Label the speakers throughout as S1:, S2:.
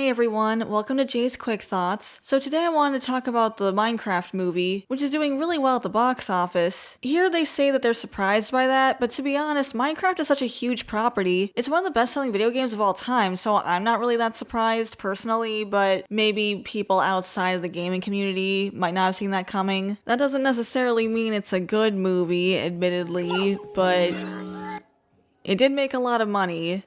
S1: Hey everyone, welcome to Jay's Quick Thoughts. So today I wanted to talk about the Minecraft movie, which is doing really well at the box office. Here they say that they're surprised by that, but to be honest, Minecraft is such a huge property. It's one of the best-selling video games of all time, so I'm not really that surprised personally, but maybe people outside of the gaming community might not have seen that coming. That doesn't necessarily mean it's a good movie, admittedly, but it did make a lot of money.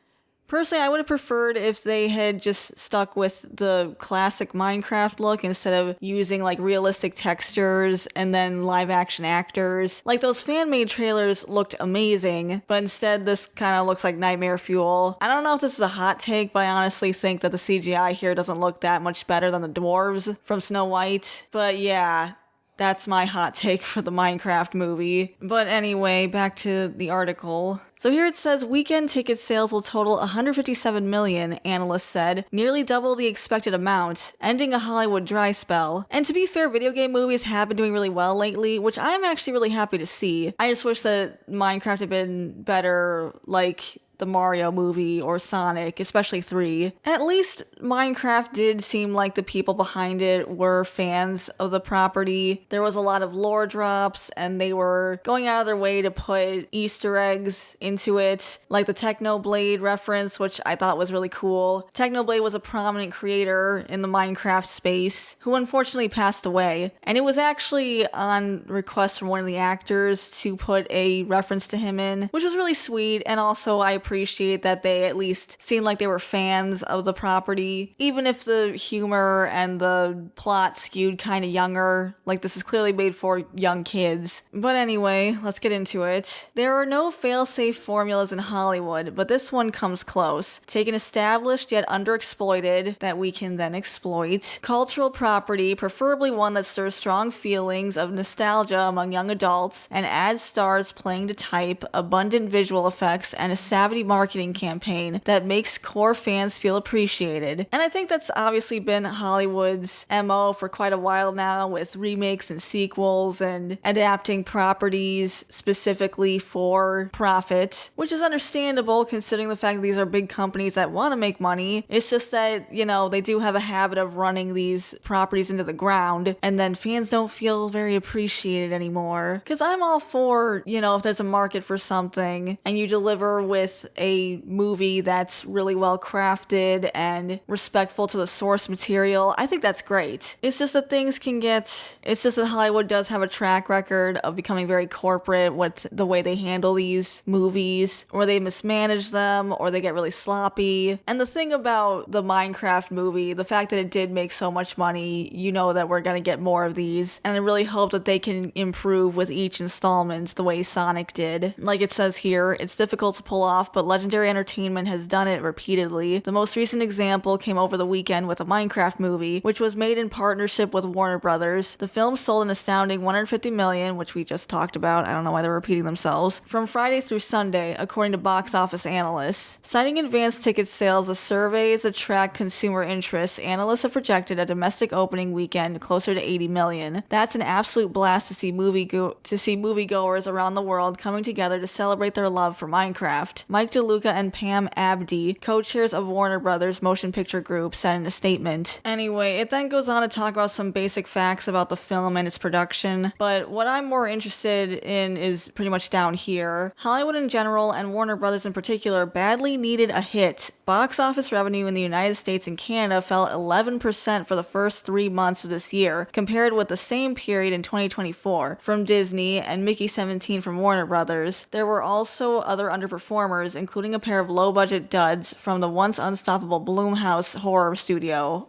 S1: Personally, I would have preferred if they had just stuck with the classic Minecraft look instead of using like realistic textures and then live action actors. Like those fan-made trailers looked amazing, but instead this kind of looks like nightmare fuel. I don't know if this is a hot take, but I honestly think that the CGI here doesn't look that much better than the dwarves from Snow White. But yeah, that's my hot take for the Minecraft movie. But anyway, back to the article. So here it says weekend ticket sales will total 157 million, analysts said, nearly double the expected amount, ending a Hollywood dry spell. And to be fair, video game movies have been doing really well lately, which I'm actually really happy to see. I just wish that Minecraft had been better, like the Mario movie or Sonic, especially 3. At least Minecraft did seem like the people behind it were fans of the property. There was a lot of lore drops and they were going out of their way to put Easter eggs into it, like the Technoblade reference, which I thought was really cool. Technoblade was a prominent creator in the Minecraft space who unfortunately passed away, and it was actually on request from one of the actors to put a reference to him in, which was really sweet, and also I appreciate that they at least seemed like they were fans of the property, even if the humor and the plot skewed kind of younger. Like, this is clearly made for young kids. But anyway, let's get into it. There are no fail-safe formulas in Hollywood, but this one comes close. Take an established yet underexploited, that we can then exploit, cultural property, preferably one that stirs strong feelings of nostalgia among young adults, and adds stars playing to type, abundant visual effects, and a savvy marketing campaign that makes core fans feel appreciated. And I think that's obviously been Hollywood's MO for quite a while now, with remakes and sequels and adapting properties specifically for profit, which is understandable considering the fact that these are big companies that want to make money. It's just that, you know, they do have a habit of running these properties into the ground and then fans don't feel very appreciated anymore. Because I'm all for, you know, if there's a market for something and you deliver with a movie that's really well crafted and respectful to the source material, I think that's great. It's just that it's just that Hollywood does have a track record of becoming very corporate with the way they handle these movies, or they mismanage them, or they get really sloppy. And the thing about the Minecraft movie, the fact that it did make so much money, you know that we're gonna get more of these, and I really hope that they can improve with each installment the way Sonic did. Like it says here, it's difficult to pull off, but Legendary Entertainment has done it repeatedly. The most recent example came over the weekend with a Minecraft movie, which was made in partnership with Warner Brothers. The film sold an astounding 150 million, which we just talked about. I don't know why they're repeating themselves, from Friday through Sunday, according to box office analysts. Citing advanced ticket sales as surveys attract consumer interest, analysts have projected a domestic opening weekend closer to 80 million. That's an absolute blast to see moviegoers around the world coming together to celebrate their love for Minecraft. Mike DeLuca and Pam Abdi, co-chairs of Warner Brothers Motion Picture Group, said in a statement. Anyway, it then goes on to talk about some basic facts about the film and its production, but what I'm more interested in is pretty much down here. Hollywood in general, and Warner Brothers in particular, badly needed a hit. Box office revenue in the United States and Canada fell 11% for the first 3 months of this year, compared with the same period in 2024, from Disney and Mickey 17 from Warner Brothers. There were also other underperformers, including a pair of low-budget duds from the once unstoppable Blumhouse Horror Studio.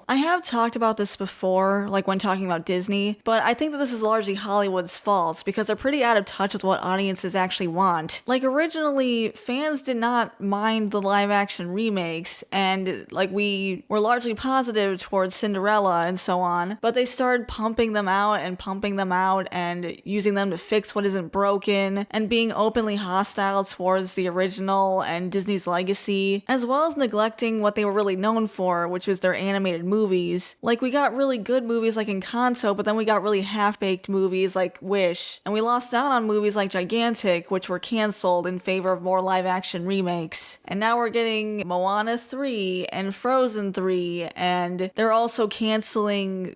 S1: I have talked about this before, like when talking about Disney, but I think that this is largely Hollywood's fault because they're pretty out of touch with what audiences actually want. Like, originally, fans did not mind the live-action remakes, and like we were largely positive towards Cinderella and so on, but they started pumping them out and using them to fix what isn't broken and being openly hostile towards the original and Disney's legacy, as well as neglecting what they were really known for, which was their animated movies. Like, we got really good movies like Encanto, but then we got really half-baked movies like Wish, and we lost out on movies like Gigantic, which were canceled in favor of more live-action remakes. And now we're getting Moana 3 and Frozen 3, and they're also canceling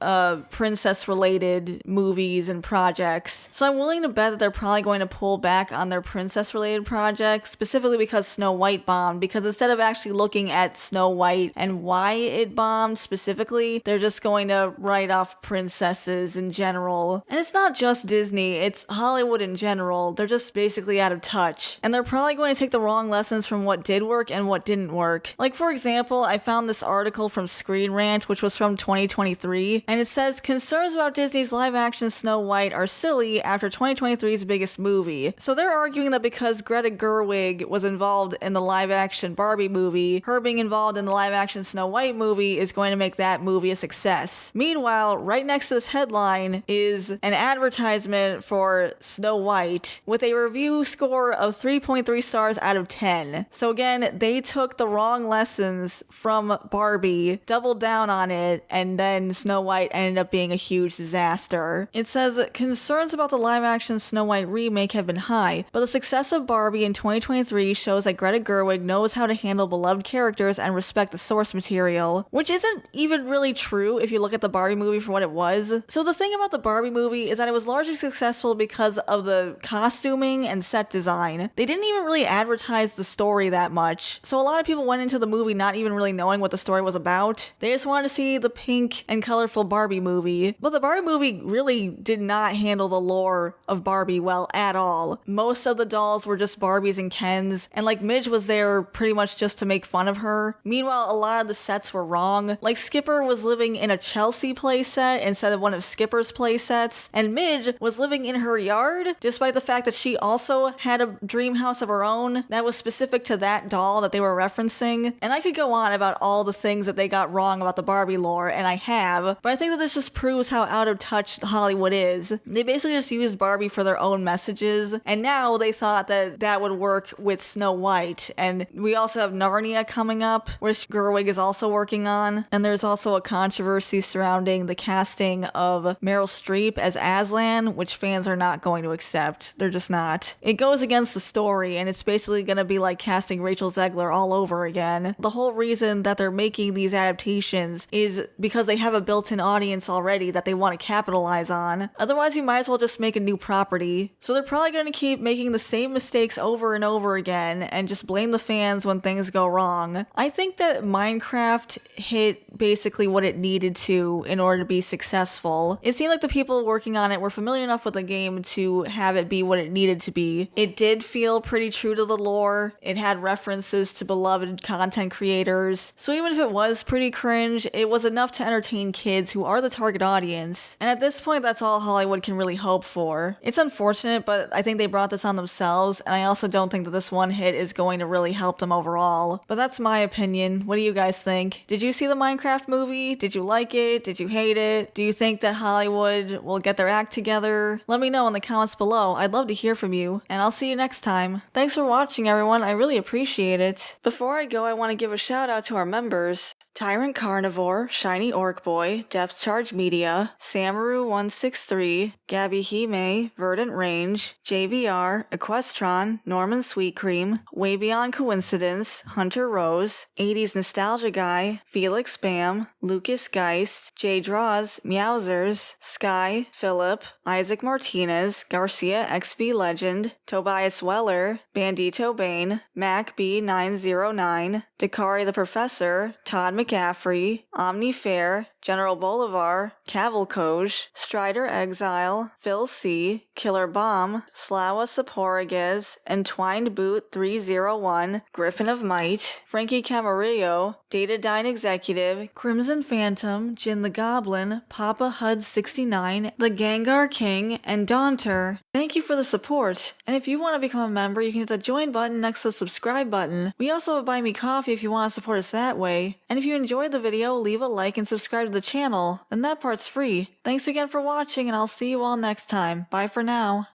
S1: princess-related movies and projects. So I'm willing to bet that they're probably going to pull back on their princess-related projects, specifically because Snow White bombed, because instead of actually looking at Snow White and why it bombed specifically, they're just going to write off princesses in general. And it's not just Disney, it's Hollywood in general. They're just basically out of touch. And they're probably going to take the wrong lessons from what did work and what didn't work. Like, for example, I found this article from Screen Rant, which was from 2023, and it says, concerns about Disney's live-action Snow White are silly after 2023's biggest movie. So they're arguing that because Greta Gerwig was involved in the live-action Barbie movie, her being involved in the live-action Snow White movie is going to make that movie a success. Meanwhile, right next to this headline is an advertisement for Snow White with a review score of 3.3 stars out of 10. So again, they took the wrong lessons from Barbie, doubled down on it, and then Snow White ended up being a huge disaster. It says, concerns about the live-action Snow White remake have been high, but the success of Barbie in 2023 shows that Greta Gerwig knows how to handle beloved characters and respect the source material, which isn't even really true if you look at the Barbie movie for what it was. So the thing about the Barbie movie is that it was largely successful because of the costuming and set design. They didn't even really advertise the story that much, so a lot of people went into the movie not even really knowing what the story was about. They just wanted to see the pink and colorful Barbie movie. But the Barbie movie really did not handle the lore of Barbie well at all. Most of the dolls were just Barbies and Kens, and like Midge was there pretty much just to make fun of her. Meanwhile, a lot of the sets were wrong. Like Skipper was living in a Chelsea playset instead of one of Skipper's playsets, and Midge was living in her yard, despite the fact that she also had a dream house of her own that was specific to that doll that they were referencing. And I could go on about all the things that they got wrong about the Barbie lore, and I have, but I think that this just proves how out of touch Hollywood is. They basically just used Barbie for their own messages, and now they thought that that would work with Snow White. And we also have Narnia coming up, which Gerwig is also working on, and there's also a controversy surrounding the casting of Meryl Streep as Aslan, which fans are not going to accept. They're just not. It goes against the story, and it's basically going to be like casting Rachel Zegler all over again. The whole reason that they're making these adaptations is because they have a built-in audience already that they want to capitalize on. Otherwise, you might as well just make a new property. So they're probably going to keep making the same mistakes over and over again and just blame the fans when things go wrong. I think that Minecraft hit basically what it needed to in order to be successful. It seemed like the people working on it were familiar enough with the game to have it be what it needed to be. It did feel pretty true to the lore. It had references to beloved content creators. So even if it was pretty cringe, it was enough to entertain kids who are the target audience. And at this point, that's all Hollywood can really hope for. It's unfortunate, but I think they brought this on themselves, and I also don't think that this one hit is going to really help them overall. But that's my opinion. What do you guys think? Did you see the Minecraft movie? Did you like it? Did you hate it? Do you think that Hollywood will get their act together? Let me know in the comments below. I'd love to hear from you, and I'll see you next time. Thanks for watching, everyone. I really appreciate it. Before I go, I want to give a shout out to our members: Tyrant Carnivore, Shiny Orc Boy, Depth Charge Media, Samaru163, Gabby Hime, Verdant Range, JVR, Equestron, Norman Sweet Cream, Way Beyond Coincidence, Hunter Rose, 80s Nostalgia Guy, Felix Bam, Lucas Geist, J Draws, Meowsers, Sky, Philip, Isaac Martinez, Garcia XV Legend, Tobias Weller, Bandito Bane, Mac B909, Dakari the Professor, Todd McCaffrey, Omni Fair, General Bolivar, Cavalcoj, Strider Exile, Phil C, Killer Bomb, Slawa Saporiguez, Entwined Boot 301, Griffin of Might, Frankie Camarillo, Datadine Executive, Crimson Phantom, Jin the Goblin, Papa Hud 69, The Gengar King, and Daunter. Thank you for the support, and if you want to become a member, you can hit the join button next to the subscribe button. We also have Buy Me Coffee if you want to support us that way. And if you enjoyed the video, leave a like and subscribe to the channel, and that part's free. Thanks again for watching, and I'll see you all next time. Bye for now.